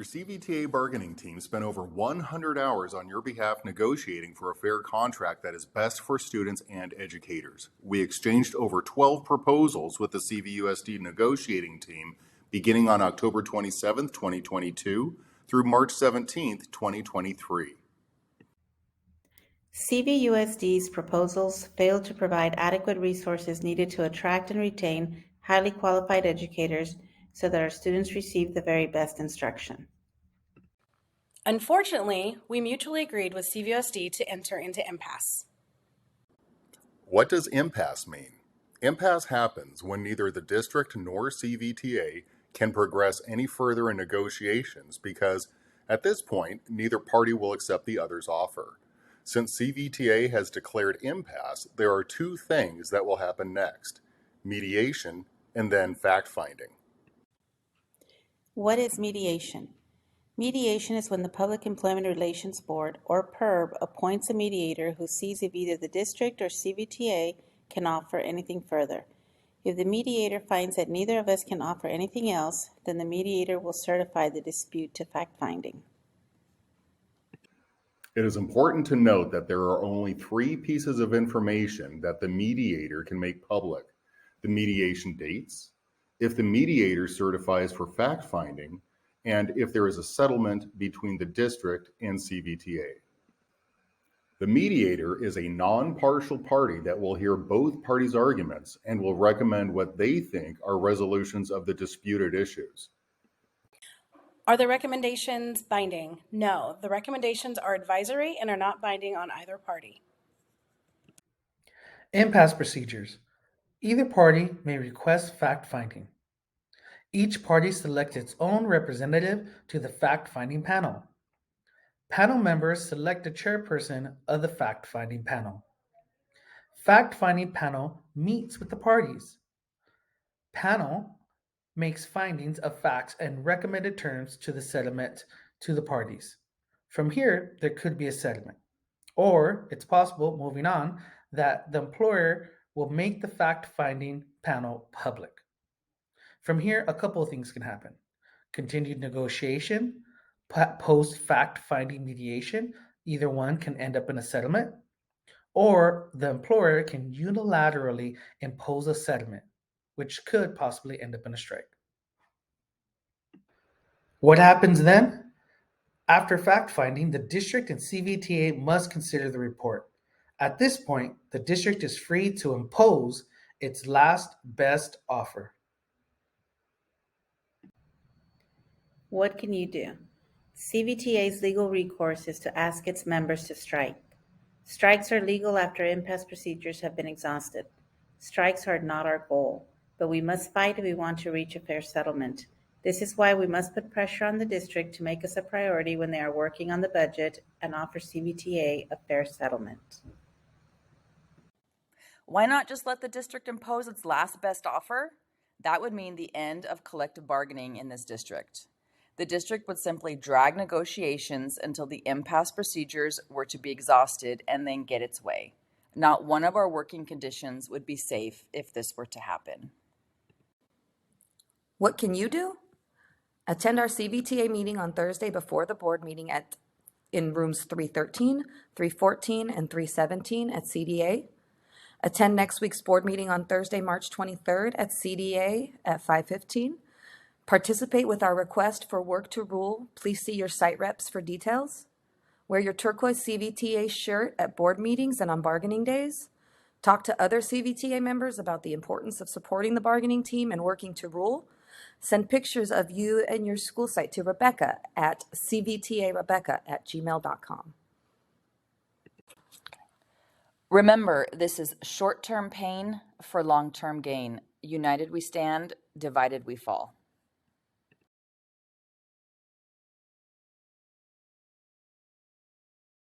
Your CVTA bargaining team spent over 100 hours on your behalf negotiating for a fair contract that is best for students and educators. We exchanged over 12 proposals with the CVUSD negotiating team beginning on October 27, 2022 through March 17, 2023. CVUSD's proposals failed to provide adequate resources needed to attract and retain highly qualified educators so that our students receive the very best instruction. Unfortunately, we mutually agreed with CVUSD to enter into impasse. What does impasse mean? Impasse happens when neither the district nor CVTA can progress any further in negotiations because, at this point, neither party will accept the other's offer. Since CVTA has declared impasse, there are two things that will happen next: mediation and then fact-finding. What is mediation? Mediation is when the Public Employment Relations Board, or PERB, appoints a mediator who sees if either the district or CVTA can offer anything further. If the mediator finds that neither of us can offer anything else, then the mediator will certify the dispute to fact-finding. It is important to note that there are only three pieces of information that the mediator can make public: the mediation dates, if the mediator certifies for fact-finding, and if there is a settlement between the district and CVTA. The mediator is a non-partial party that will hear both parties' arguments and will recommend what they think are resolutions of the disputed issues. Are the recommendations binding? No, the recommendations are advisory and are not binding on either party. Impasse procedures. Either party may request fact-finding. Each party selects its own representative to the fact-finding panel. Panel members select the chairperson of the fact-finding panel. Fact-finding panel meets with the parties. Panel makes findings of facts and recommended terms to the settlement to the parties. From here, there could be a settlement. Or it's possible, moving on, that the employer will make the fact-finding panel public. From here, a couple of things can happen: continued negotiation, post-fact-finding mediation. Either one can end up in a settlement, or the employer can unilaterally impose a settlement, which could possibly end up in a strike. What happens then? After fact-finding, the district and CVTA must consider the report. At this point, the district is free to impose its last best offer. What can you do? CVTA's legal recourse is to ask its members to strike. Strikes are legal after impasse procedures have been exhausted. Strikes are not our goal, but we must fight if we want to reach a fair settlement. This is why we must put pressure on the district to make us a priority when they are working on the budget and offer CVTA a fair settlement. Why not just let the district impose its last best offer? That would mean the end of collective bargaining in this district. The district would simply drag negotiations until the impasse procedures were to be exhausted and then get its way. Not one of our working conditions would be safe if this were to happen. What can you do? Attend our CVTA meeting on Thursday before the board meeting in rooms 313, 314, and 317 at CDA. Attend next week's board meeting on Thursday, March 23rd at CDA at 5:15. Participate with our request for work to rule. Please see your site reps for details. Wear your turquoise CVTA shirt at board meetings and on bargaining days. Talk to other CVTA members about the importance of supporting the bargaining team and working to rule. Send pictures of you and your school site to Rebecca at cvtarebecca@gmail.com. Remember, this is short-term pain for long-term gain. United we stand, divided we fall.